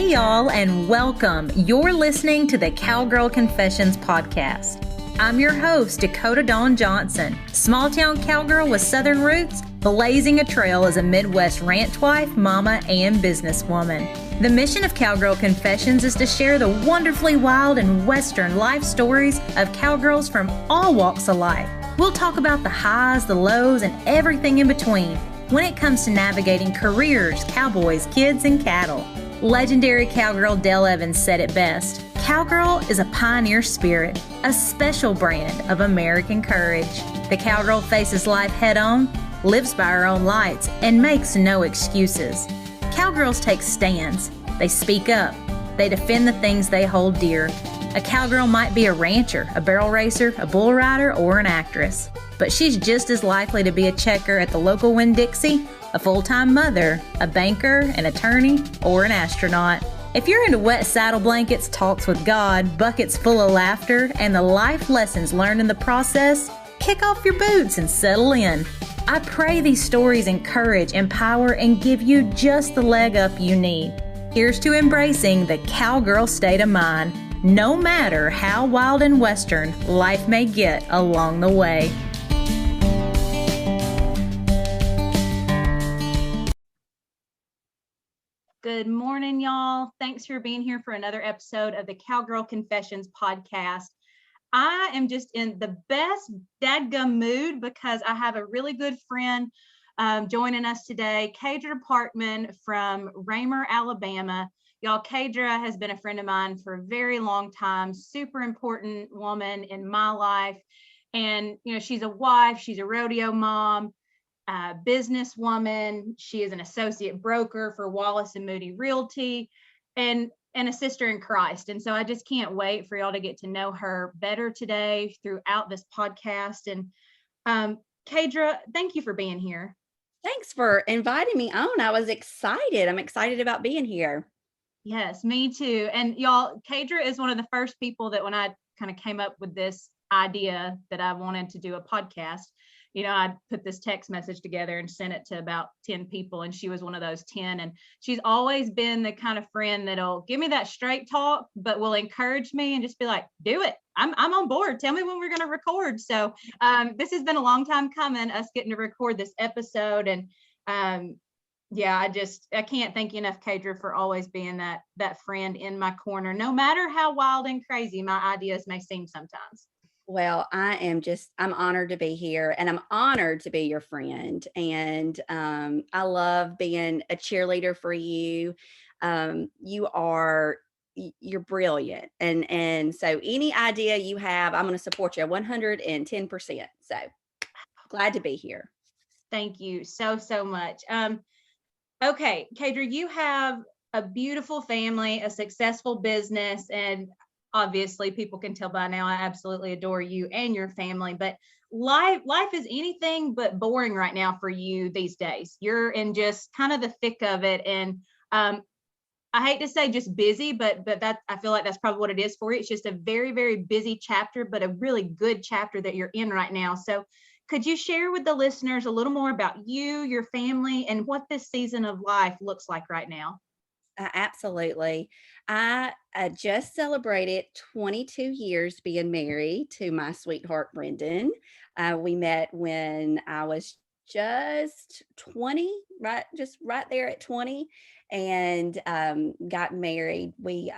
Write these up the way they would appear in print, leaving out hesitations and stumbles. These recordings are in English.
Hey y'all, and welcome. You're listening to the Cowgirl Confessions podcast. I'm your host, Dakota Dawn Johnson, small-town cowgirl with southern roots, blazing a trail as a Midwest ranch wife, mama, and businesswoman. The mission of Cowgirl Confessions is to share the wonderfully wild and western life stories of cowgirls from all walks of life. We'll talk about the highs, the lows, and everything in between when it comes to navigating careers, cowboys, kids, and cattle. Legendary cowgirl Dale Evans said it best: "Cowgirl is a pioneer spirit, a special brand of American courage." The cowgirl faces life head-on, lives by her own lights, and makes no excuses. Cowgirls take stands. They speak up. They defend the things they hold dear. A cowgirl might be a rancher, a barrel racer, a bull rider, or an actress, but she's just as likely to be a checker at the local Winn-Dixie, a full-time mother, a banker, an attorney, or an astronaut. If you're into wet saddle blankets, talks with God, buckets full of laughter, and the life lessons learned in the process, kick off your boots and settle in. I pray these stories encourage, empower, and give you just the leg up you need. Here's to embracing the cowgirl state of mind, no matter how wild and western life may get along the way. Good morning, y'all. Thanks for being here for another episode of the Cowgirl Confessions podcast. I am just in the best dadgum mood because I have a really good friend joining us today, Kadra Parkman from Raymer, Alabama. Y'all, Kadra has been a friend of mine for a very long time, super important woman in my life. And, you know, she's a wife, she's a rodeo mom, businesswoman. She is an associate broker for Wallace and Moody Realty and a sister in Christ. And so I just can't wait for y'all to get to know her better today throughout this podcast. And Kadra, thank you for being here. Thanks for inviting me on. I was excited. I'm excited about being here. Yes, me too. And y'all, Kadra is one of the first people that when I kind of came up with this idea that I wanted to do a podcast, you know, I put this text message together and sent it to about 10 people, and she was one of those 10. And she's always been the kind of friend that'll give me that straight talk, but will encourage me and just be like, do it. I'm on board. Tell me when we're going to record. So this has been a long time coming, us getting to record this episode. And yeah, I can't thank you enough, Kadra, for always being that friend in my corner, no matter how wild and crazy my ideas may seem sometimes. Well, I'm honored to be here, and I'm honored to be your friend. And I love being a cheerleader for you. You're brilliant. And so any idea you have, I'm going to support you 110%. So glad to be here. Thank you so much. Okay, Kadra, you have a beautiful family, a successful business, and obviously people can tell by now I absolutely adore you and your family, but life is anything but boring right now for you these days. You're in just kind of the thick of it. And I hate to say just busy, but that I feel like that's probably what it is for you. It's just a very, very busy chapter, but a really good chapter that you're in right now. So could you share with the listeners a little more about you, your family, and what this season of life looks like right now? Absolutely. I just celebrated 22 years being married to my sweetheart, Brendan. We met when I was just 20, just right there at 20, and got married. We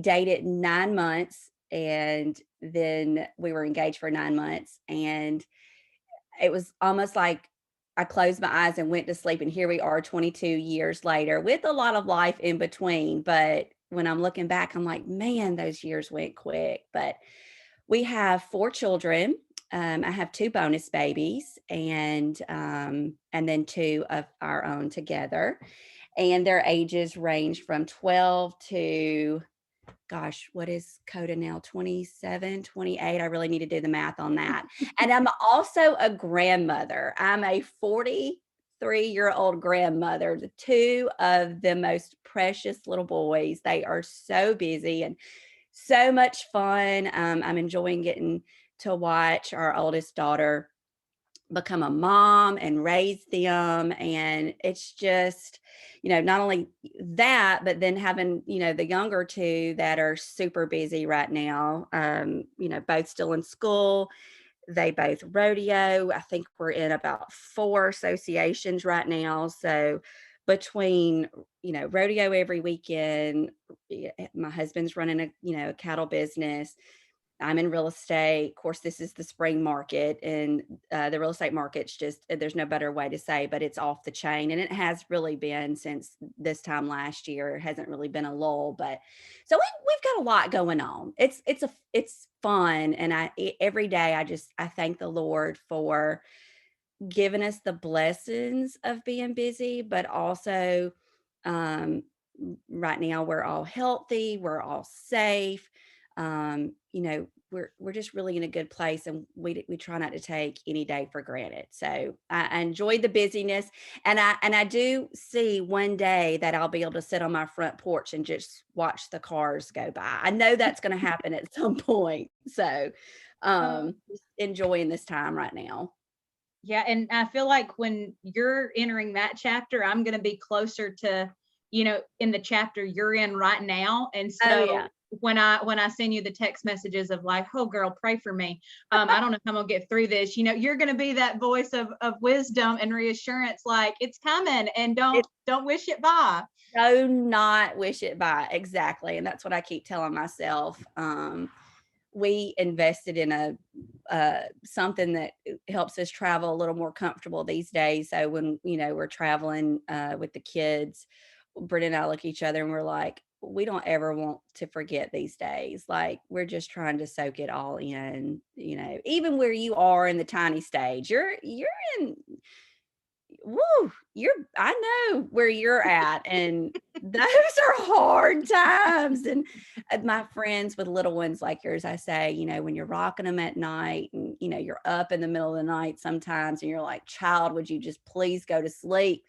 dated 9 months, and then we were engaged for 9 months. And it was almost like I closed my eyes and went to sleep, and here we are 22 years later with a lot of life in between. But when I'm looking back, I'm like, man, those years went quick. But we have 4 children. I have 2 bonus babies, and then 2 of our own together. And their ages range from 12 to, gosh, what is Coda now? 27, 28. I really need to do the math on that. And I'm also a grandmother. I'm a 43-year-old grandmother, the 2 of the most precious little boys. They are so busy and so much fun. I'm enjoying getting to watch our oldest daughter become a mom and raise them. And it's just, not only that, but then having, the younger two that are super busy right now, both still in school. They both rodeo. I think we're in about 4 associations right now. So between, rodeo every weekend, my husband's running a cattle business. I'm in real estate. Of course, this is the spring market, and the real estate market's just, there's no better way to say, but it's off the chain. And it has really been since this time last year. It hasn't really been a lull, but so we've got a lot going on. It's fun. And every day I thank the Lord for giving us the blessings of being busy, but also, um, right now we're all healthy, we're all safe. We're just really in a good place, and we try not to take any day for granted. So I enjoy the busyness, and I do see one day that I'll be able to sit on my front porch and just watch the cars go by. I know that's going to happen at some point. So just enjoying this time right now. Yeah, and I feel like when you're entering that chapter, I'm going to be closer to, in the chapter you're in right now. And Oh so yeah. when I send you the text messages of like, oh girl, pray for me. I don't know if I'm gonna get through this. You're gonna be that voice of wisdom and reassurance, like it's coming, and don't wish it by. Do not wish it by. Exactly. And that's what I keep telling myself. We invested in something that helps us travel a little more comfortable these days. So when, we're traveling with the kids, Britt and I look at each other and we're like, we don't ever want to forget these days. Like we're just trying to soak it all in, even where you are in the tiny stage, you're in, woo, I know where you're at, and those are hard times. And my friends with little ones like yours, I say, when you're rocking them at night and, you're up in the middle of the night sometimes and you're like, child, would you just please go to sleep?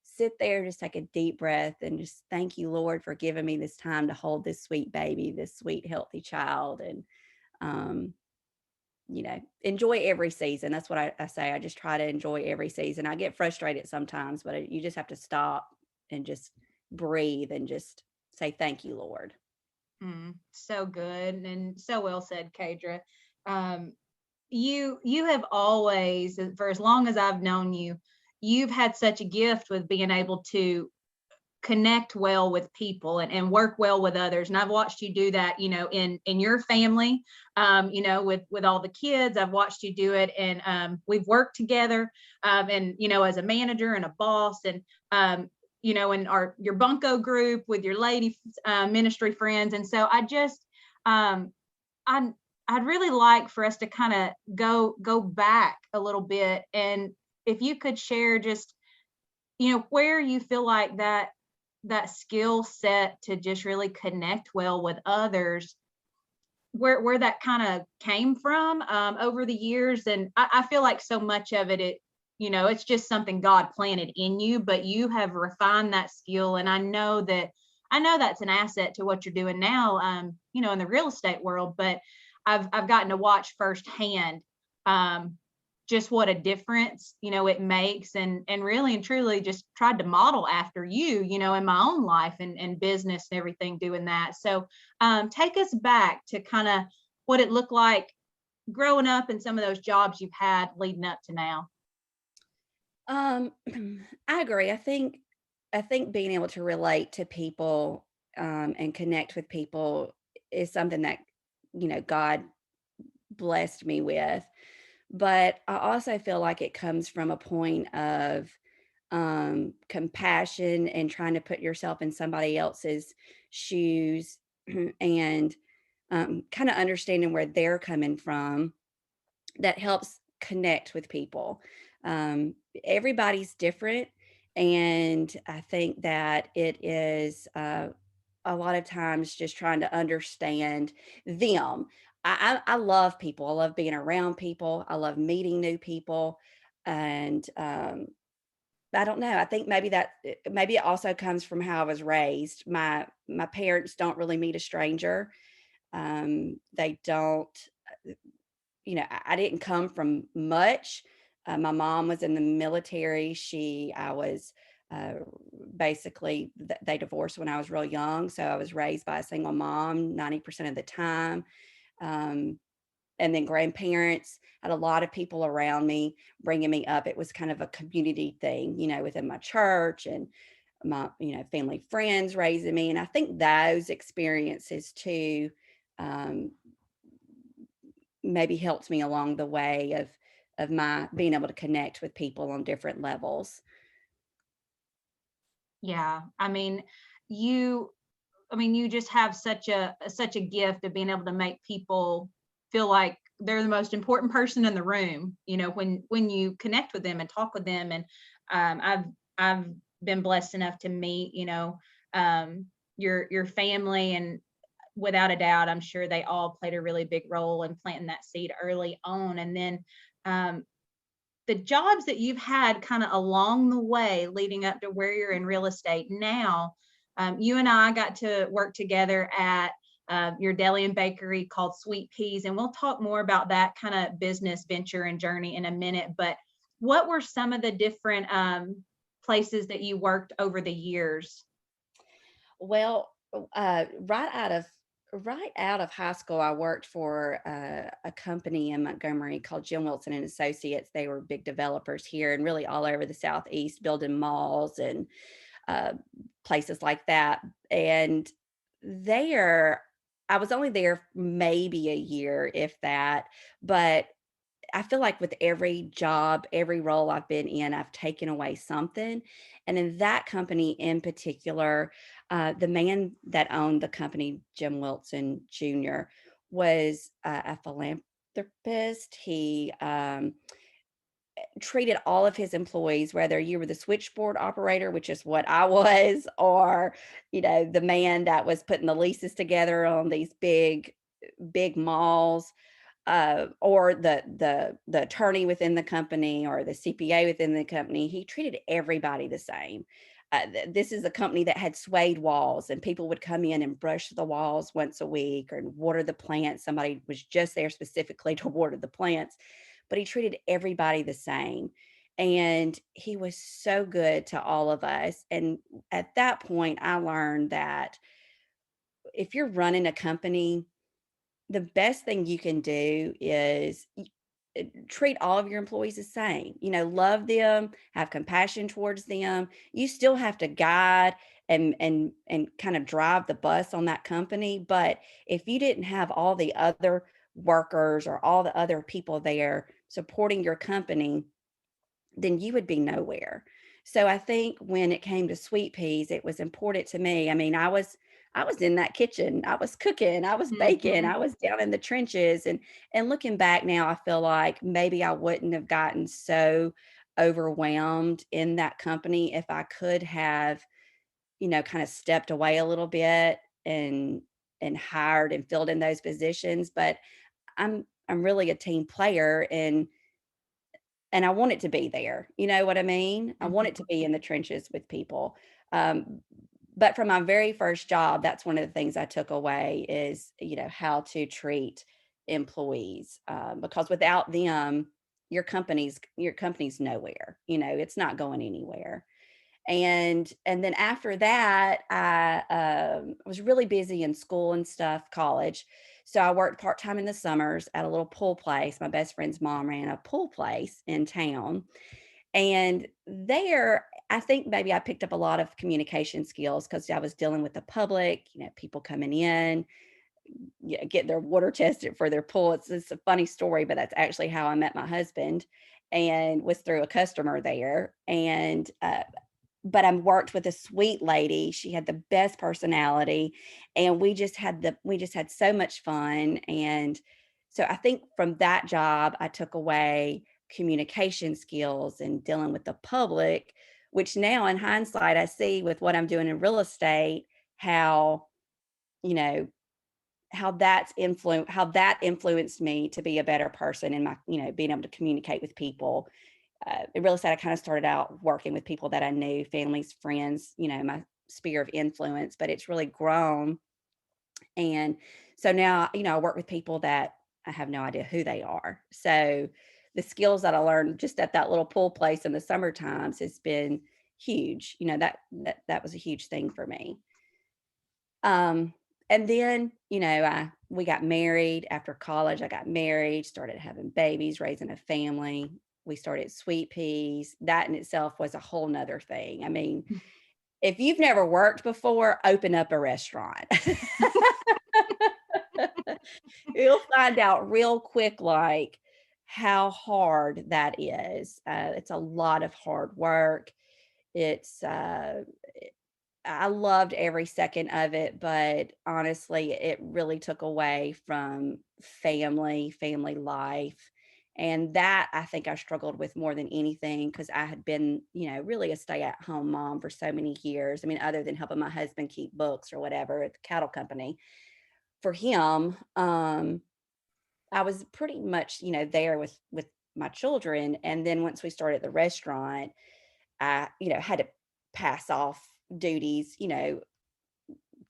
Sit there, just take a deep breath and just thank you, Lord, for giving me this time to hold this sweet baby, this sweet, healthy child. And, um, enjoy every season. That's what I say. I just try to enjoy every season. I get frustrated sometimes, but you just have to stop and just breathe and just say, thank you, Lord. So good and so well said, Kadra. Um, you have always, for as long as I've known you, you've had such a gift with being able to connect well with people and work well with others. And I've watched you do that, in your family, with all the kids. I've watched you do it, and we've worked together, and as a manager and a boss, and in your bunco group with your lady ministry friends. And so I just I I'd really like for us to kind of go back a little bit, and if you could share just where you feel like that skill set to just really connect well with others, where that kind of came from over the years. And I feel like so much of it's just something God planted in you, but you have refined that skill. And I know that's an asset to what you're doing now, in the real estate world. But I've gotten to watch firsthand just what a difference it makes, and really and truly just tried to model after you, in my own life and business and everything, doing that. So take us back to kind of what it looked like growing up and some of those jobs you've had leading up to now. I agree. I think being able to relate to people, and connect with people is something that, God blessed me with. But I also feel like it comes from a point of compassion and trying to put yourself in somebody else's shoes and kind of understanding where they're coming from, that helps connect with people. Everybody's different. And I think that it is a lot of times just trying to understand them. I love people. I love being around people. I love meeting new people. And I don't know. I think maybe it also comes from how I was raised. My parents don't really meet a stranger. They don't. I didn't come from much, My mom was in the military. I was uh, basically, they divorced when I was real young. So I was raised by a single mom 90% of the time. Um, and then grandparents, had a lot of people around me bringing me up. It was kind of a community thing, within my church, and my, family friends raising me. And I think those experiences too, um, maybe helped me along the way of my being able to connect with people on different levels. Yeah. You you just have such a gift of being able to make people feel like they're the most important person in the room, when you connect with them and talk with them. And I've been blessed enough to meet, your family, and without a doubt, I'm sure they all played a really big role in planting that seed early on. And then um, the jobs that you've had kind of along the way leading up to where you're in real estate now. You and I got to work together at your deli and bakery called Sweet Peas, and we'll talk more about that kind of business venture and journey in a minute. But what were some of the different places that you worked over the years? Well, right out of high school, I worked for a company in Montgomery called Jim Wilson and Associates. They were big developers here and really all over the Southeast, building malls and uh, places like that. And there, I was only there maybe a year, if that, but I feel like with every job, every role I've been in, I've taken away something. And in that company in particular, the man that owned the company, Jim Wilson Jr., was a philanthropist. He treated all of his employees, whether you were the switchboard operator, which is what I was, or the man that was putting the leases together on these big malls, or the attorney within the company or the CPA within the company. He treated everybody the same. This is a company that had suede walls, and people would come in and brush the walls once a week or water the plants. Somebody was just there specifically to water the plants, but he treated everybody the same. And he was so good to all of us. And at that point, I learned that if you're running a company, the best thing you can do is treat all of your employees the same. Love them, have compassion towards them. You still have to guide and kind of drive the bus on that company, but if you didn't have all the other workers or all the other people there supporting your company, then you would be nowhere. So I think when it came to Sweet Peas, it was important to me. I mean, I was in that kitchen. I was cooking, I was baking, Mhm. I was down in the trenches, and looking back now, I feel like maybe I wouldn't have gotten so overwhelmed in that company if I could have, kind of stepped away a little bit and hired and filled in those positions. But I'm really a team player, and I want it to be there. You know what I mean? I want it to Mhm. be in the trenches with people. Um, but from my very first job, that's one of the things I took away is, how to treat employees, because without them, your company's nowhere. It's not going anywhere. And then after that, I was really busy in school and stuff, college. So I worked part-time in the summers at a little pool place. My best friend's mom ran a pool place in town. And there, I think maybe I picked up a lot of communication skills because I was dealing with the public, people coming in, get their water tested for their pool. It's a funny story, but that's actually how I met my husband, and was through a customer there. And but I worked with a sweet lady. She had the best personality, and we just had so much fun. And so I think from that job, I took away communication skills and dealing with the public, which now in hindsight, I see with what I'm doing in real estate, how, you know, how that influenced me to be a better person in my, being able to communicate with people. In real estate, I kind of started out working with people that I knew, families, friends, my sphere of influence, but it's really grown. And so now, I work with people that I have no idea who they are. So the skills that I learned just at that little pool place in the summer times has been huge. That was a huge thing for me. And then, we got married after college. I got married, started having babies, raising a family. We started Sweet Peas. That in itself was a whole nother thing. I mean, if you've never worked before, open up a restaurant. You'll find out real quick, like how hard that is. It's a lot of hard work. It's I loved every second of it, but honestly, it really took away from family life. And that I think I struggled with more than anything because I had been, really a stay-at-home mom for so many years. I mean, other than helping my husband keep books or whatever at the cattle company. For him, I was pretty much, there with my children. And then once we started the restaurant, I, had to pass off duties,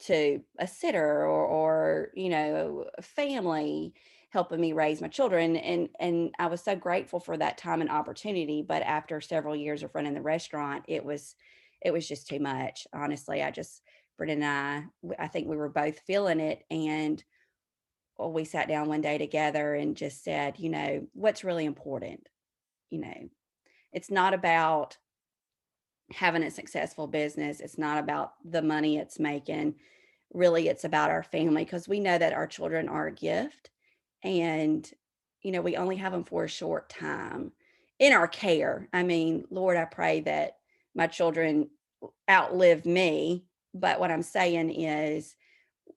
to a sitter or a family helping me raise my children. And I was so grateful for that time and opportunity. But after several years of running the restaurant, it was just too much. Honestly, Brendan and I think we were both feeling it. And we sat down one day together and just said, what's really important? You know, it's not about having a successful business. It's not about the money it's making. Really, it's about our family because we know that our children are a gift and, we only have them for a short time in our care. I mean, Lord, I pray that my children outlive me. But what I'm saying is,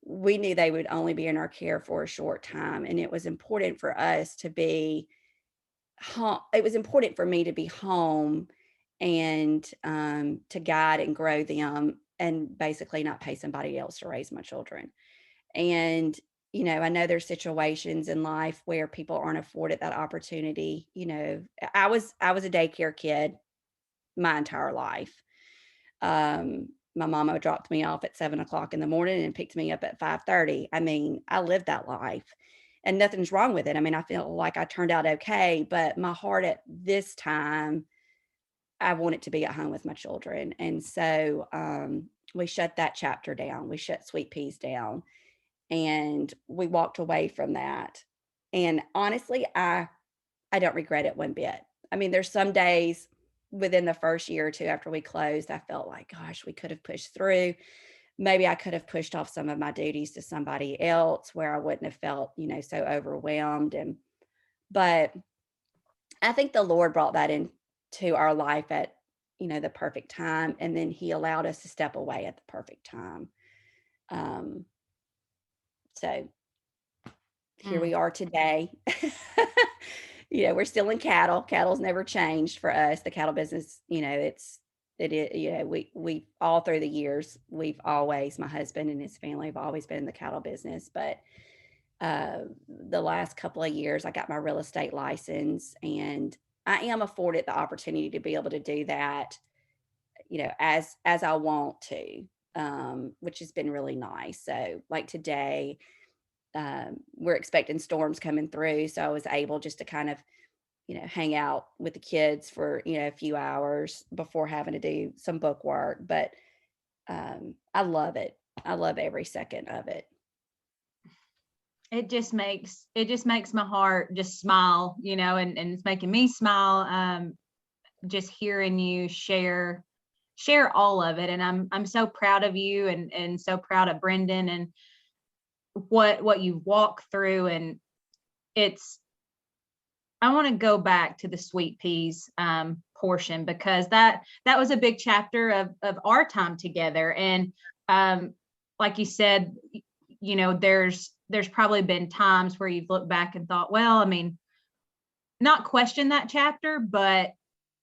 we knew they would only be in our care for a short time. And it was important for us to be home. It was important for me to be home and to guide and grow them and basically not pay somebody else to raise my children. And, I know there's situations in life where people aren't afforded that opportunity. I was a daycare kid my entire life. My mama dropped me off at 7 o'clock in the morning and picked me up at 5:30. I mean, I lived that life and nothing's wrong with it. I mean, I feel like I turned out okay, but my heart at this time, I wanted to be at home with my children. And so we shut that chapter down. We shut Sweet Peas down and we walked away from that. And honestly, I don't regret it one bit. I mean, there's some days within the first year or two after we closed, I felt like, gosh, we could have pushed through. Maybe I could have pushed off some of my duties to somebody else where I wouldn't have felt, so overwhelmed. But I think the Lord brought that into our life at, the perfect time. And then he allowed us to step away at the perfect time. So here we are today. We're still in cattle. Cattle's never changed for us. The cattle business, we all through the years, my husband and his family have always been in the cattle business. But the last couple of years, I got my real estate license and I am afforded the opportunity to be able to do that, as I want to, which has been really nice. So like today, we're expecting storms coming through. So I was able just to kind of, hang out with the kids for, a few hours before having to do some book work. But I love it. I love every second of it. It just makes my heart just smile, and it's making me smile. Just hearing you share all of it. And I'm so proud of you and so proud of Brendan and what you walk through. And I want to go back to the Sweet Peas portion because that was a big chapter of our time together. And like you said, there's probably been times where you've looked back and thought, well, I mean, not question that chapter, but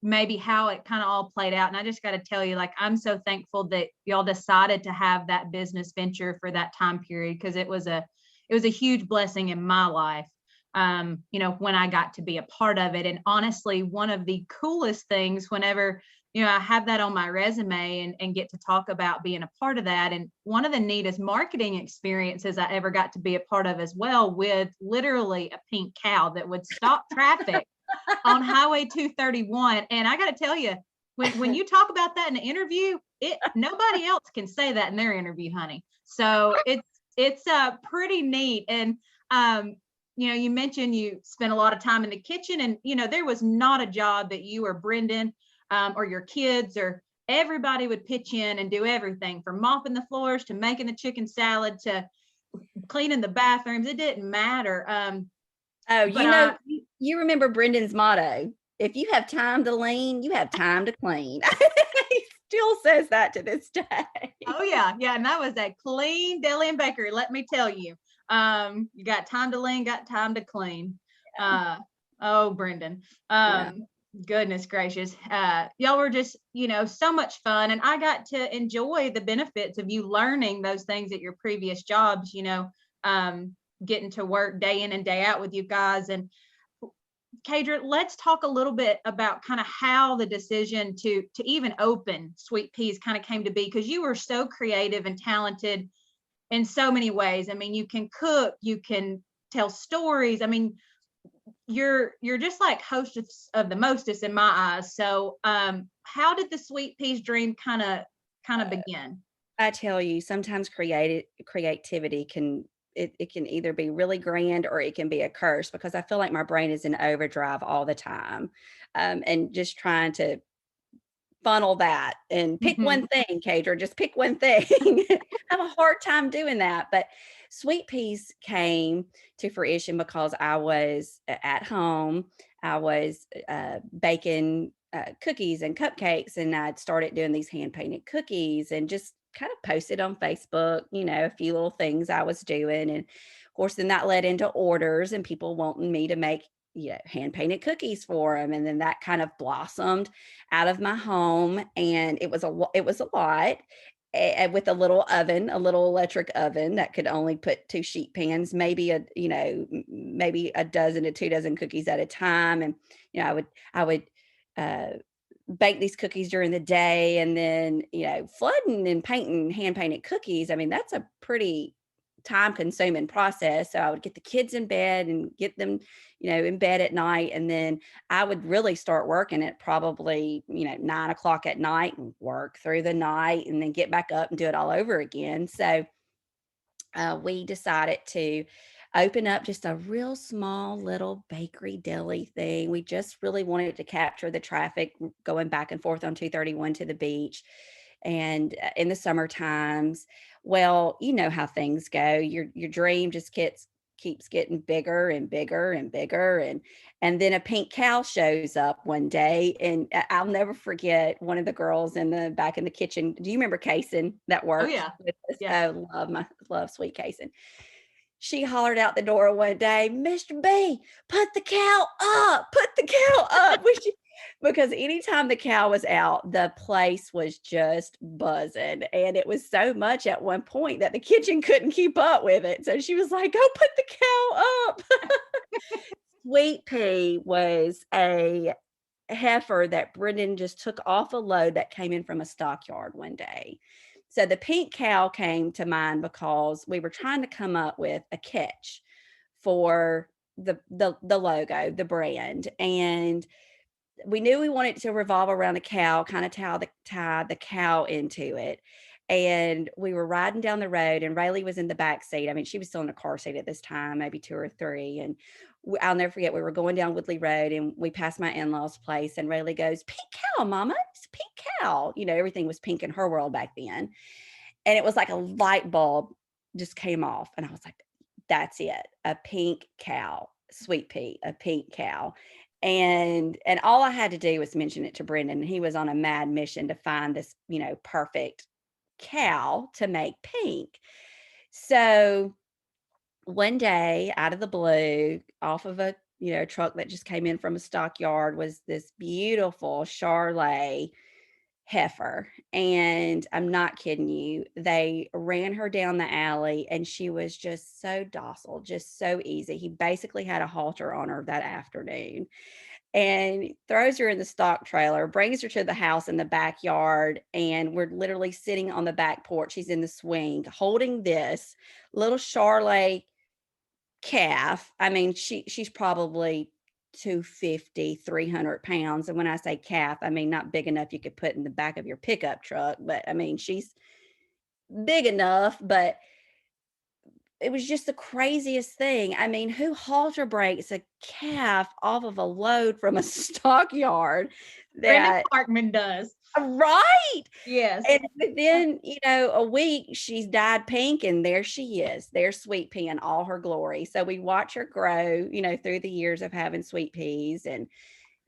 maybe how it kind of all played out. And I just got to tell you, like, I'm so thankful that y'all decided to have that business venture for that time period because it was a huge blessing in my life. When I got to be a part of it. And honestly, one of the coolest things whenever, I have that on my resume and get to talk about being a part of that. And one of the neatest marketing experiences I ever got to be a part of as well, with literally a pink cow that would stop traffic on Highway 231. And I got to tell you, when you talk about that in an interview, nobody else can say that in their interview, honey. So it's pretty neat. And you mentioned you spent a lot of time in the kitchen, and there was not a job that you or Brendan or your kids or everybody would pitch in and do everything from mopping the floors to making the chicken salad to cleaning the bathrooms. It didn't matter. You remember Brendan's motto: if you have time to lean, you have time to clean. He still says that to this day. Oh yeah. And that was that clean deli and bakery. Let me tell you, you got time to lean, got time to clean. Oh, Brendan. Goodness gracious. Y'all were just, so much fun. And I got to enjoy the benefits of you learning those things at your previous jobs, getting to work day in and day out with you guys. And Kadra, let's talk a little bit about kind of how the decision to even open Sweet Peas kind of came to be, because you were so creative and talented in so many ways. I mean, you can cook, you can tell stories. I mean, you're just like hostess of the mostest in my eyes. So how did the Sweet Peas dream kind of begin? I tell you, sometimes creativity can either be really grand or it can be a curse, because I feel like my brain is in overdrive all the time, and just trying to funnel that and pick one thing, Kadra, just pick one thing. I have a hard time doing that. But Sweet Peas came to fruition because I was at home. I was baking cookies and cupcakes, and I'd started doing these hand-painted cookies and just kind of posted on Facebook, a few little things I was doing. And of course, then that led into orders and people wanting me to make hand-painted cookies for them. And then that kind of blossomed out of my home. And it was a lot with a little electric oven that could only put 2 sheet pans, maybe a dozen to 2 dozen cookies at a time. And, I would bake these cookies during the day, and then, flooding and painting hand-painted cookies. I mean, that's a pretty time-consuming process. So I would get the kids in bed and get them, in bed at night. And then I would really start working at probably, 9 o'clock at night and work through the night and then get back up and do it all over again. So we decided to open up just a real small little bakery deli thing. We just really wanted to capture the traffic going back and forth on 231 to the beach. And in the summer times, well, you know how things go. Your dream just keeps getting bigger and bigger and bigger. And then a pink cow shows up one day, and I'll never forget one of the girls back in the kitchen. Do you remember Kaysen that worked? Oh yeah. With us? Yeah. Love sweet Kaysen. She hollered out the door one day, "Mr. B, put the cow up, because anytime the cow was out, the place was just buzzing. And it was so much at one point that the kitchen couldn't keep up with it. So she was like, "Go put the cow up." Sweet Pea was a heifer that Brendan just took off a load that came in from a stockyard one day. So the pink cow came to mind because we were trying to come up with a catch for the logo, the brand. And we knew we wanted to revolve around a cow, kind of tie the cow into it. And we were riding down the road, and Rayleigh was in the back seat. I mean, she was still in a car seat at this time, maybe 2 or 3. And I'll never forget, we were going down Woodley Road, and we passed my in-laws' place, and Rayleigh goes, "Pink cow, Mama, it's a pink cow." Everything was pink in her world back then. And it was like a light bulb just came off. And I was like, that's it. A pink cow, Sweet Pea, a pink cow. And all I had to do was mention it to Brendan. And he was on a mad mission to find this, perfect cow to make pink. So one day, out of the blue, off of a truck that just came in from a stockyard, was this beautiful Charolais heifer. And I'm not kidding you, they ran her down the alley, and she was just so docile, just so easy. He basically had a halter on her that afternoon, and throws her in the stock trailer, brings her to the house in the backyard, and we're literally sitting on the back porch. She's in the swing holding this little Charolais calf. I mean, she's probably 250, 300 pounds. And when I say calf, I mean not big enough you could put in the back of your pickup truck, but I mean she's big enough. But it was just the craziest thing. I mean, who halter breaks a calf off of a load from a stockyard Brenda that Parkman does. right? Yes. And within, a week, she's dyed pink, and there she is. There's Sweet Pea in all her glory. So we watch her grow, through the years of having Sweet Peas, and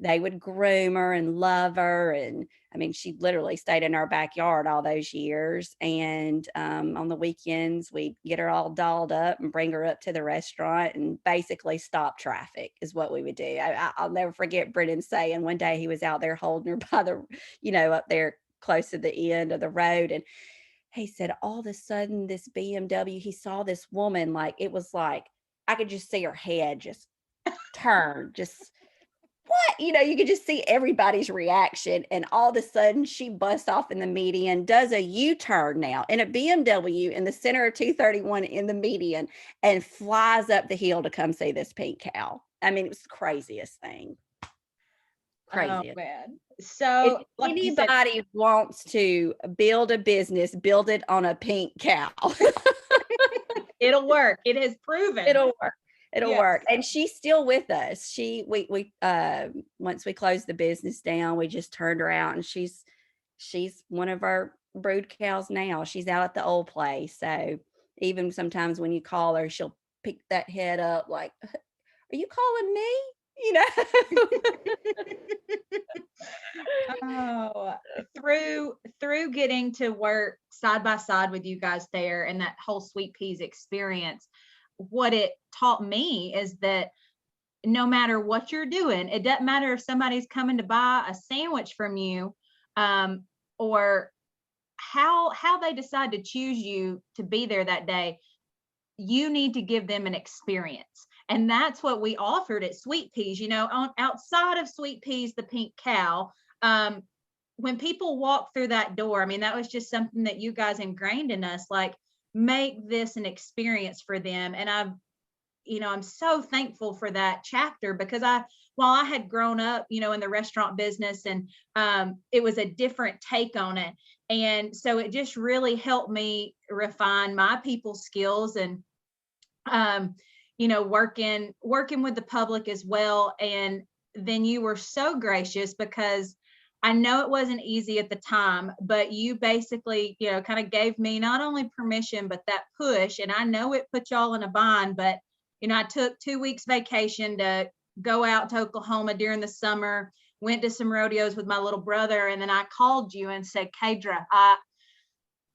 they would groom her and love her. And I mean, she literally stayed in our backyard all those years. And on the weekends, we'd get her all dolled up and bring her up to the restaurant and basically stop traffic is what we would do. I'll never forget Brendan saying one day he was out there holding her by the, up there close to the end of the road. And he said, all of a sudden, this BMW, he saw this woman, like, it was like, I could just see her head just turn, just what? You could just see everybody's reaction. And all of a sudden she busts off in the median, does a U-turn now in a BMW in the center of 231 in the median, and flies up the hill to come see this pink cow. I mean, it was the craziest thing. Craziest. Oh, man. So if like anybody wants to build a business, build it on a pink cow. It'll work. It has proven. It'll work. It'll work. And she's still with us. We once we closed the business down, we just turned her out, and she's one of our brood cows now. She's out at the old place. So even sometimes when you call her, she'll pick that head up like, are you calling me? Oh, through getting to work side by side with you guys there and that whole Sweet Peas experience, what it taught me is that no matter what you're doing, it doesn't matter if somebody's coming to buy a sandwich from you, or how they decide to choose you to be there that day. You need to give them an experience. And that's what we offered at Sweet Peas, outside of Sweet Peas, the pink cow. When people walk through that door, I mean, that was just something that you guys ingrained in us, like, make this an experience for them. And I'm so thankful for that chapter, because while I had grown up, in the restaurant business, and it was a different take on it. And so it just really helped me refine my people skills, and working with the public as well. And then you were so gracious, because I know it wasn't easy at the time, but you basically, kind of gave me not only permission, but that push. And I know it put y'all in a bind, but, I took 2 weeks vacation to go out to Oklahoma during the summer, went to some rodeos with my little brother. And then I called you and said, Kadra,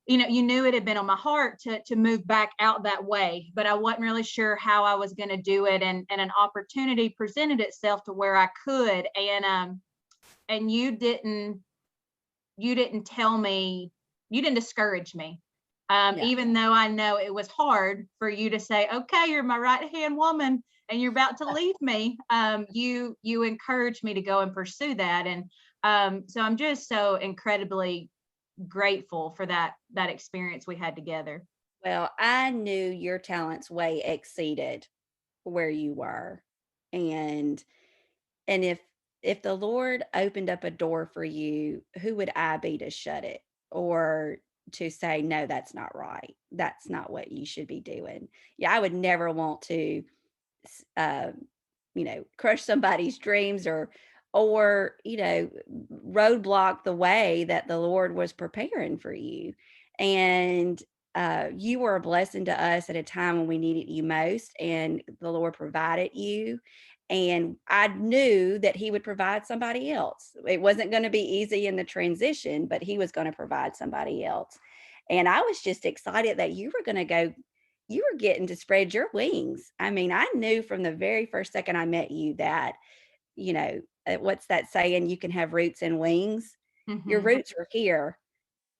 you knew it had been on my heart to move back out that way, but I wasn't really sure how I was going to do it. And an opportunity presented itself to where I could. And you didn't tell me, you didn't discourage me. Even though I know it was hard for you to say, okay, you're my right hand woman and you're about to leave me. You encouraged me to go and pursue that. And so I'm just so incredibly grateful for that experience we had together. Well, I knew your talents way exceeded where you were. And if the Lord opened up a door for you, who would I be to shut it, or to say, no, that's not right. That's not what you should be doing. Yeah, I would never want to, crush somebody's dreams or roadblock the way that the Lord was preparing for you. And you were a blessing to us at a time when we needed you most, and the Lord provided you. And I knew that he would provide somebody else. It wasn't going to be easy in the transition, but he was going to provide somebody else. And I was just excited that you were getting to spread your wings. I mean, I knew from the very first second I met you that, what's that saying? You can have roots and wings. Mm-hmm. Your roots were here,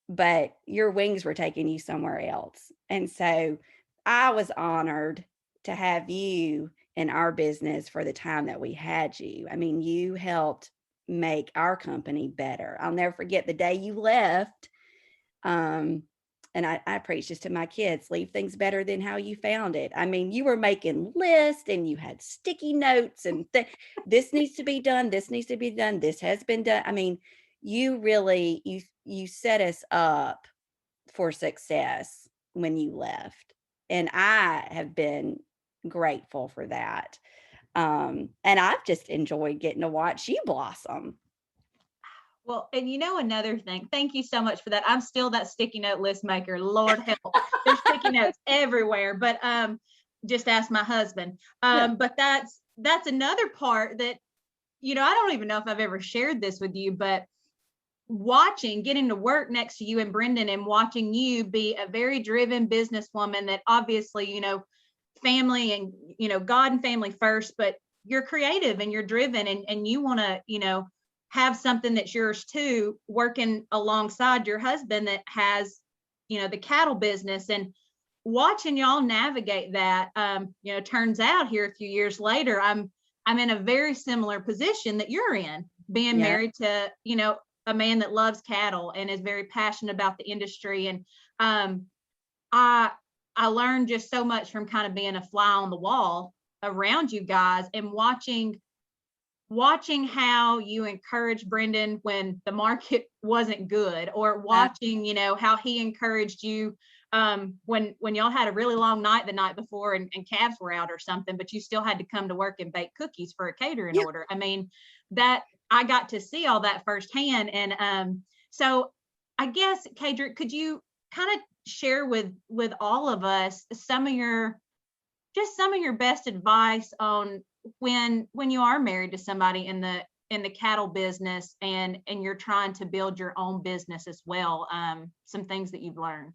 but your wings were taking you somewhere else. And so I was honored to have you in our business for the time that we had you. I mean, you helped make our company better. I'll never forget the day you left. and I preach this to my kids, leave things better than how you found it. I mean, you were making lists and you had sticky notes and this needs to be done. This needs to be done. This has been done. I mean, you really, you set us up for success when you left. And I have been grateful for that. And I've just enjoyed getting to watch you blossom. Well, and another thing, thank you so much for that. I'm still that sticky note list maker. Lord help. There's sticky notes everywhere, but just ask my husband. But that's another part that, I don't even know if I've ever shared this with you, but getting to work next to you and Brendan and watching you be a very driven businesswoman that obviously, family and, God and family first, but you're creative and you're driven and you want to, have something that's yours too, working alongside your husband that has, the cattle business, and watching y'all navigate that. Turns out here a few years later, I'm in a very similar position that you're in, being married to, a man that loves cattle and is very passionate about the industry. And I learned just so much from kind of being a fly on the wall around you guys and watching how you encouraged Brendan when the market wasn't good, or watching, how he encouraged you when y'all had a really long night the night before and calves were out or something, but you still had to come to work and bake cookies for a catering order. I mean, that I got to see all that firsthand. And so I guess, Kadra, could you kind of share with all of us some of your best advice on when you are married to somebody in the cattle business and you're trying to build your own business as well, some things that you've learned?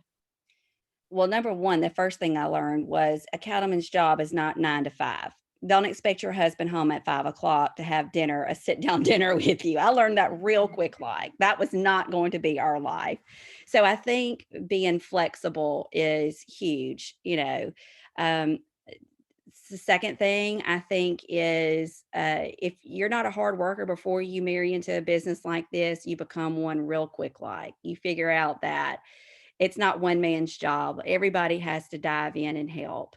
Well, number one, the first thing I learned was a cattleman's job is not 9 to 5. Don't expect your husband home at 5 o'clock to have dinner, a sit down dinner with you. I learned that real quick. Like, that was not going to be our life. So I think being flexible is huge. The second thing I think is if you're not a hard worker before you marry into a business like this, you become one real quick. Like, you figure out that it's not one man's job. Everybody has to dive in and help.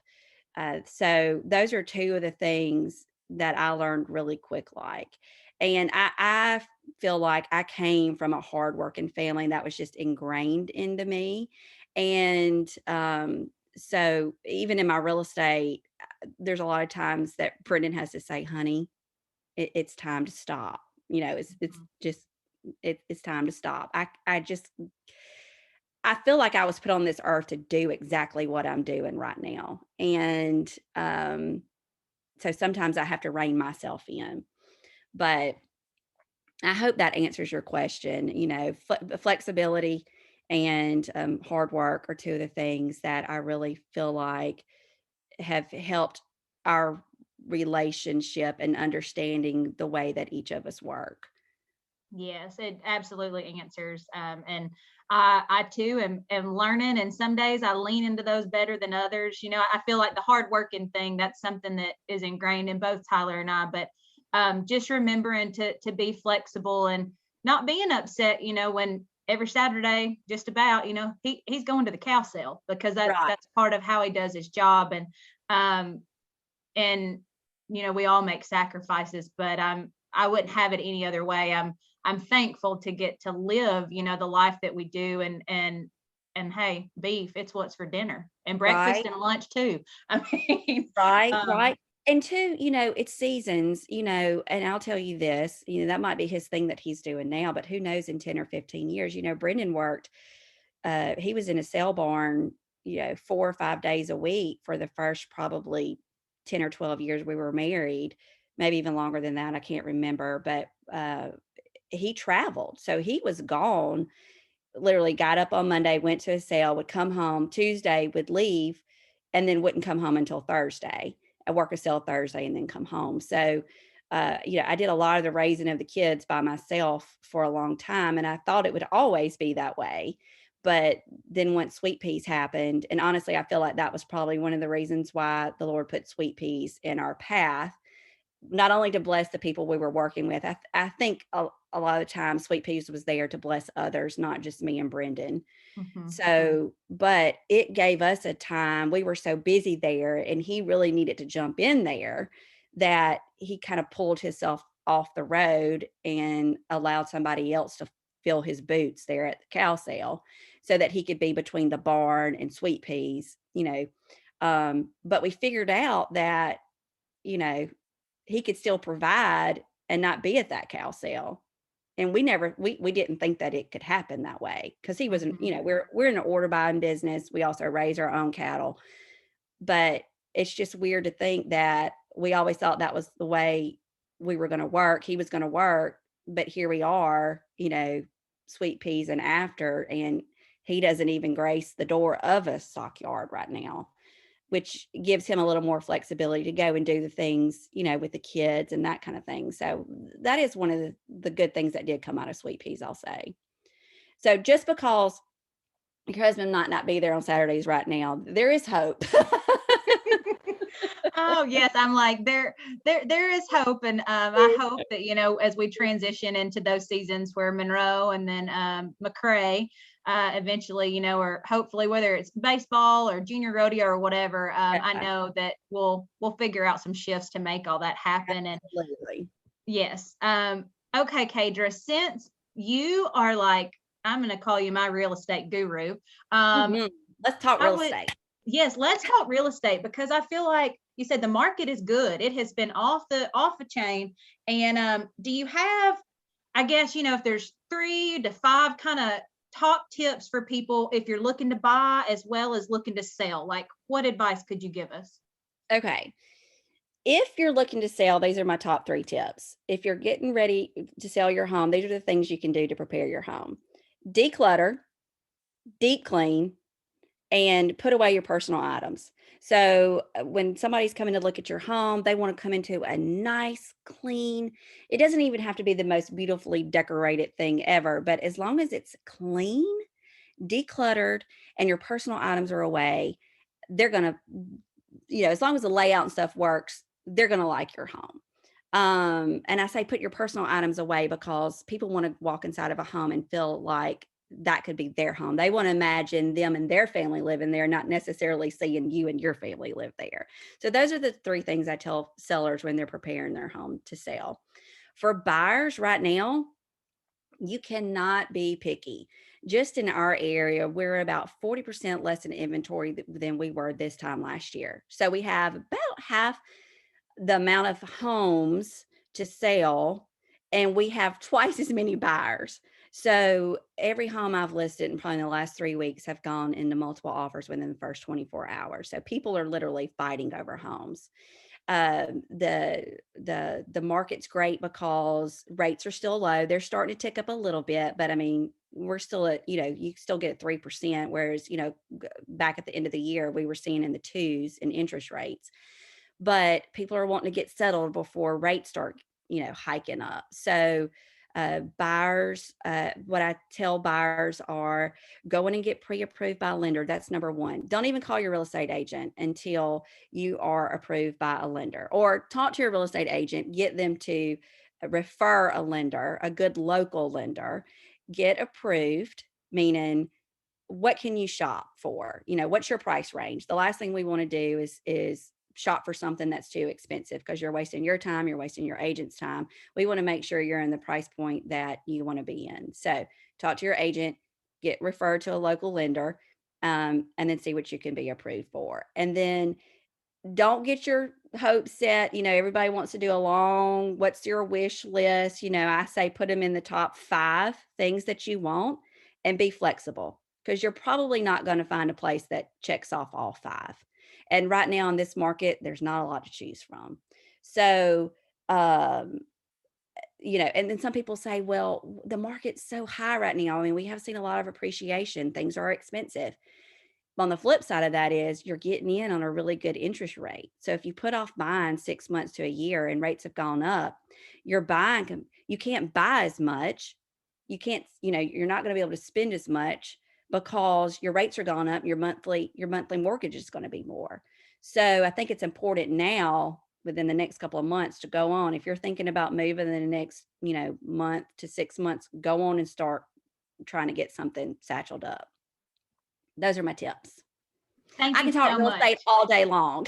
So those are two of the things that I learned really quick. And I feel like I came from a hardworking family that was just ingrained into me. And so even in my real estate, there's a lot of times that Brendan has to say, honey, it's time to stop. It's time to stop. I feel like I was put on this earth to do exactly what I'm doing right now. And so sometimes I have to rein myself in. But I hope that answers your question. Flexibility and hard work are two of the things that I really feel like have helped our relationship and understanding the way that each of us work. Yes, it absolutely answers. And I too am learning, and some days I lean into those better than others. I feel like the hard working thing, that's something that is ingrained in both Tyler and I, but just remembering to be flexible and not being upset, when every Saturday, just about, he's going to the cow sale, because that's part of how he does his job. And we all make sacrifices, but I wouldn't have it any other way. I'm thankful to get to live, the life that we do, and hey, beef, it's what's for dinner and breakfast and lunch too. I mean, right. And two, it's seasons, and I'll tell you this, that might be his thing that he's doing now, but who knows in 10 or 15 years. Brendan worked, he was in a sale barn, 4 or 5 days a week for the first probably 10 or 12 years we were married, maybe even longer than that. I can't remember, but he traveled. So he was gone, literally got up on Monday, went to a sale, would come home Tuesday, would leave, and then wouldn't come home until Thursday. I work a sale Thursday and then come home. So, I did a lot of the raising of the kids by myself for a long time. And I thought it would always be that way. But then once sweet peas happened, and honestly, I feel like that was probably one of the reasons why the Lord put sweet peas in our path, not only to bless the people we were working with. I think a a lot of the time Sweet Peas was there to bless others, not just me and Brendan. Mhm. So, but it gave us a time. We were so busy there, and he really needed to jump in there that he kind of pulled himself off the road and allowed somebody else to fill his boots there at the cow sale so that he could be between the barn and Sweet Peas, but we figured out that, you know, he could still provide and not be at that cow sale. And we didn't think that it could happen that way, because he wasn't, Mhm. we're in an order buying business. We also raise our own cattle, but it's just weird to think that we always thought that was the way we were going to work. He was going to work, but here we are, Sweet Peas and after, and he doesn't even grace the door of a stockyard right now, which gives him a little more flexibility to go and do the things, with the kids and that kind of thing. So that is one of the good things that did come out of Sweet Peas, I'll say. So just because your husband might not be there on Saturdays right now, there is hope. Oh yes, I'm like there is hope, and I hope that as we transition into those seasons where Monroe and then McCrae eventually, or hopefully whether it's baseball or junior rodeo or whatever, I know that we'll figure out some shifts to make all that happen. And Absolutely. yes, okay, Kadra, since you are like, I'm going to call you my real estate guru. Let's talk real estate. Yes, let's talk real estate, because I feel like you said the market is good. It has been off the chain. And do you have, I guess, if there's 3 to 5 kind of top tips for people if you're looking to buy as well as looking to sell, like what advice could you give us? Okay. If you're looking to sell, these are my top 3 tips. If you're getting ready to sell your home, these are the things you can do to prepare your home. Declutter, deep clean, and put away your personal items. So when somebody's coming to look at your home, they want to come into a nice, clean, it doesn't even have to be the most beautifully decorated thing ever, but as long as it's clean, decluttered, and your personal items are away, they're going to, as long as the layout and stuff works, they're going to like your home. And I say put your personal items away because people want to walk inside of a home and feel like that could be their home. They want to imagine them and their family living there, not necessarily seeing you and your family live there. So those are the 3 things I tell sellers when they're preparing their home to sell. For buyers right now, you cannot be picky. Just in our area, we're about 40% less in inventory than we were this time last year. So we have about half the amount of homes to sell, and we have twice as many buyers. So every home I've listed in probably the last 3 weeks have gone into multiple offers within the first 24 hours. So people are literally fighting over homes. The market's great because rates are still low. They're starting to tick up a little bit, but I mean, we're still at, you still get 3%, whereas, back at the end of the year, we were seeing in the 2s in interest rates. But people are wanting to get settled before rates start, hiking up. So buyers, what I tell buyers are go in and get pre-approved by a lender. That's number 1. Don't even call your real estate agent until you are approved by a lender, or talk to your real estate agent, get them to refer a lender, a good local lender, get approved, meaning what can you shop for? What's your price range? The last thing we want to do is shop for something that's too expensive, because you're wasting your time, you're wasting your agent's time. We want to make sure you're in the price point that you want to be in. So talk to your agent, get referred to a local lender, and then see what you can be approved for. And then don't get your hopes set. Everybody wants to do a long, what's your wish list? I say put them in the top 5 things that you want and be flexible, because you're probably not going to find a place that checks off all 5. And right now in this market, there's not a lot to choose from. So, and then some people say, well, the market's so high right now. I mean, we have seen a lot of appreciation. Things are expensive. On the flip side of that is you're getting in on a really good interest rate. So if you put off buying 6 months to a year and rates have gone up, you're buying, you can't buy as much. You can't, you're not going to be able to spend as much because your rates are gone up. Your monthly mortgage is going to be more. So I think it's important now within the next couple of months to go on. If you're thinking about moving in the next, month to 6 months, go on and start trying to get something satcheled up. Those are my tips. Thank I you can talk so real much. estate all day long.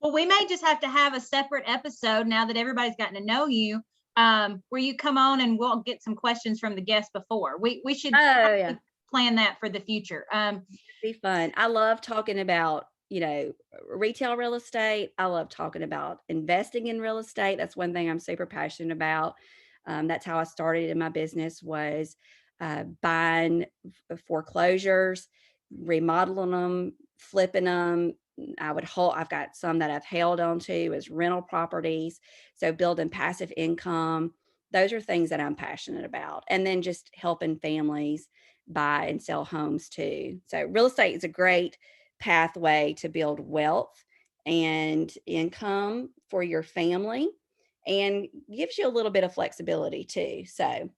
Well, we may just have to have a separate episode now that everybody's gotten to know you, where you come on and we'll get some questions from the guests before. We should Yeah. plan that for the future. It'd be fun. I love talking about, retail real estate. I love talking about investing in real estate. That's one thing I'm super passionate about. That's how I started in my business, was buying foreclosures, remodeling them, flipping them. I've got some that I've held on to as rental properties. So building passive income, those are things that I'm passionate about. And then just helping families buy and sell homes too. So real estate is a great pathway to build wealth and income for your family, and gives you a little bit of flexibility too. So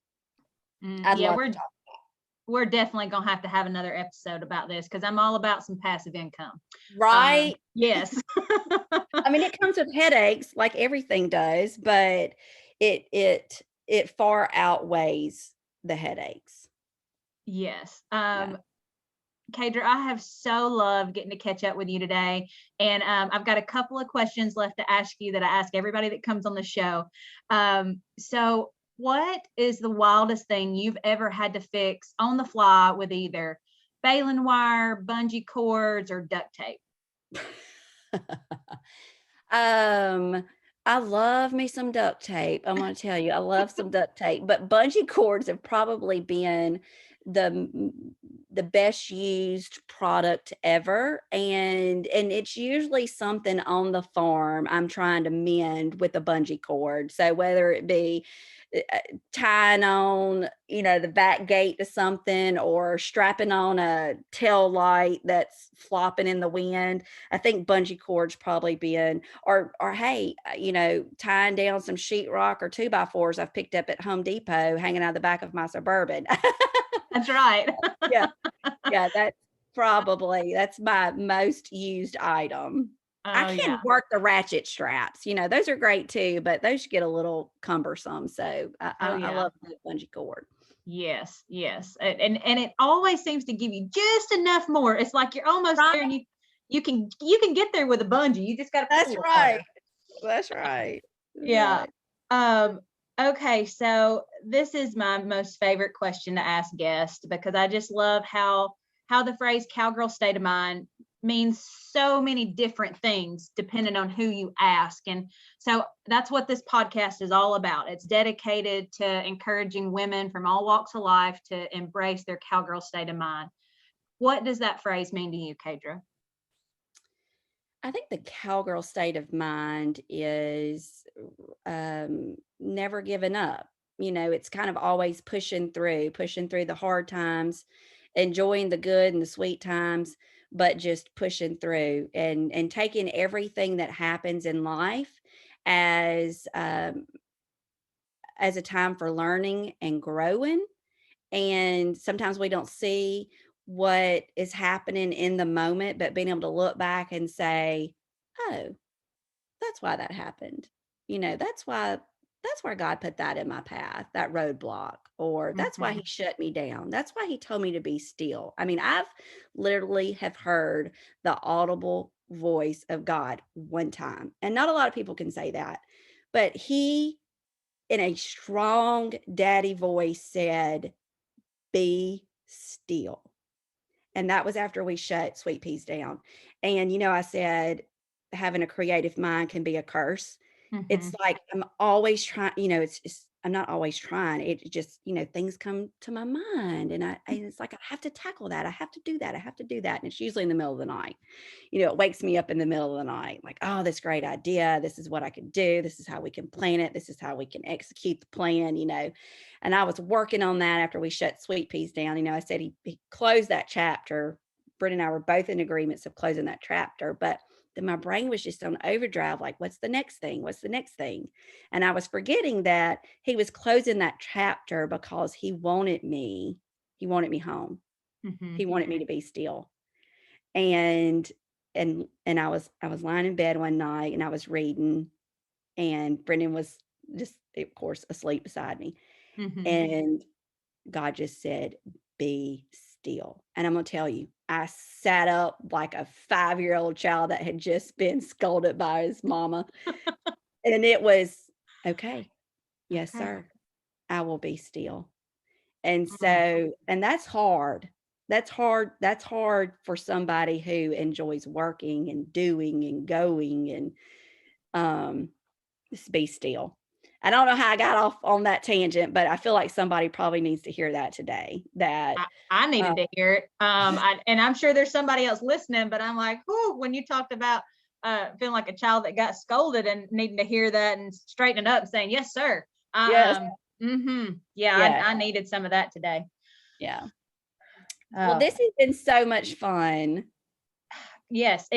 I'd yeah, love to talk. we're definitely gonna have to have another episode about this, because I'm all about some passive income. Right. Yes. I mean, it comes with headaches like everything does, but it far outweighs the headaches. Yes. Kadra, I have so loved getting to catch up with you today. And I've got a couple of questions left to ask you that I ask everybody that comes on the show. So what is the wildest thing you've ever had to fix on the fly with either baling wire, bungee cords, or duct tape? I love me some duct tape. I'm going to tell you, I love some duct tape, but bungee cords have probably been the best used product ever. And it's usually something on the farm I'm trying to mend with a bungee cord. So whether it be tying on, the back gate to something, or strapping on a tail light that's flopping in the wind, I think bungee cords probably been, or hey, tying down some sheetrock or 2x4s I've picked up at Home Depot hanging out of the back of my Suburban. That's right. Yeah. That's my most used item. I can work the ratchet straps. Those are great too, but those get a little cumbersome. So I love the bungee cord. Yes. And it always seems to give you just enough more. It's like you're almost there, and you can get there with a bungee. You just got to. That's right. That's right. Yeah. Okay. So this is my most favorite question to ask guests, because I just love how the phrase "cowgirl state of mind" means so many different things depending on who you ask. And so that's what this podcast is all about. It's dedicated to encouraging women from all walks of life to embrace their cowgirl state of mind. What does that phrase mean to you, Kadra? I think the cowgirl state of mind is never giving up. It's kind of always pushing through the hard times, enjoying the good and the sweet times, but just pushing through and taking everything that happens in life as a time for learning and growing. And sometimes we don't see what is happening in the moment, but being able to look back and say, oh, that's why that happened. That's why God put that in my path, that roadblock, or that's why he shut me down. That's why he told me to be still. I mean, I've literally have heard the audible voice of God one time. And not a lot of people can say that, but he, in a strong daddy voice, said, be still. And that was after we shut Sweet Peas down. And, I said, having a creative mind can be a curse. It's like, I'm always trying, I'm not always trying. It just, things come to my mind, and it's like, I have to tackle that. I have to do that. I have to do that. And it's usually in the middle of the night. It wakes me up in the middle of the night, like, oh, this great idea. This is what I can do. This is how we can plan it. This is how we can execute the plan, And I was working on that after we shut Sweet Peas down. I said he closed that chapter. Britt and I were both in agreements of closing that chapter, but then my brain was just on overdrive, like, what's the next thing? What's the next thing? And I was forgetting that he was closing that chapter because he wanted me home. He wanted me to be still. And and I was lying in bed one night and I was reading, and Brendan was just, of course, asleep beside me. Mhm. And God just said, "Be still." And I'm going to tell you, I sat up like a 5-year-old child that had just been scolded by his mama. And it was, okay, yes, Okay. sir, I will be still. And Mm. so, and that's hard. That's hard. That's hard for somebody who enjoys working and doing and going and just be still. I don't know how I got off on that tangent, but I feel like somebody probably needs to hear that today. That I uh, needed to hear it. And I'm sure there's somebody else listening, but I'm like, whoo, when you talked about feeling like a child that got scolded and needing to hear that and straightening up and saying, yes, sir. yes, Yeah, yeah, I needed some of that today. yeah. Well, this has been so much fun. Yes,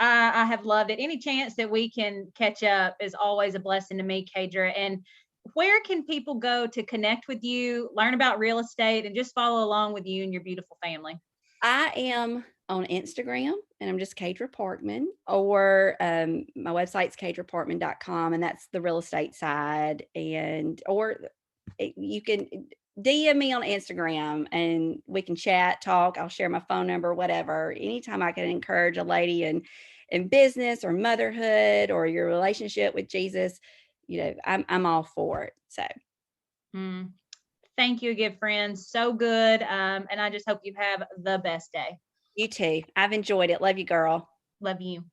I have loved it. Any chance that we can catch up is always a blessing to me, Kadra. And where can people go to connect with you, learn about real estate, and just follow along with you and your beautiful family? I am on Instagram and I'm just Kadra Parkman, or my website's kadraparkman.com, and that's the real estate side. And or you can DM me on Instagram and we can chat, talk. I'll share my phone number, whatever. Anytime I can encourage a lady in business or motherhood or your relationship with Jesus, I'm all for it. So Thank you again, friends. So good. And I just hope you have the best day. you too. I've enjoyed it. Love you, girl. Love you.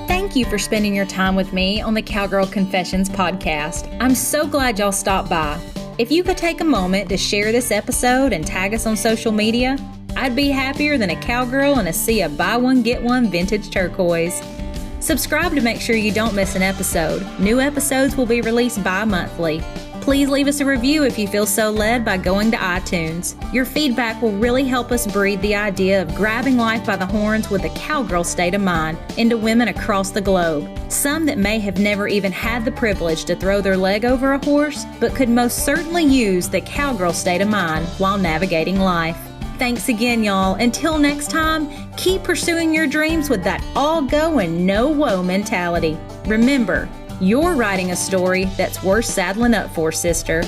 Thank you for spending your time with me on the Cowgirl Confessions podcast. I'm so glad y'all stopped by. If you could take a moment to share this episode and tag us on social media, I'd be happier than a cowgirl in a sea of buy one, get one vintage turquoise. Subscribe to make sure you don't miss an episode. New episodes will be released bi-monthly. Please leave us a review if you feel so led by going to iTunes. Your feedback will really help us breed the idea of grabbing life by the horns with a cowgirl state of mind into women across the globe. Some that may have never even had the privilege to throw their leg over a horse, but could most certainly use the cowgirl state of mind while navigating life. Thanks again, y'all. Until next time, keep pursuing your dreams with that all go and no woe mentality. Remember, you're writing a story that's worth saddling up for, sister.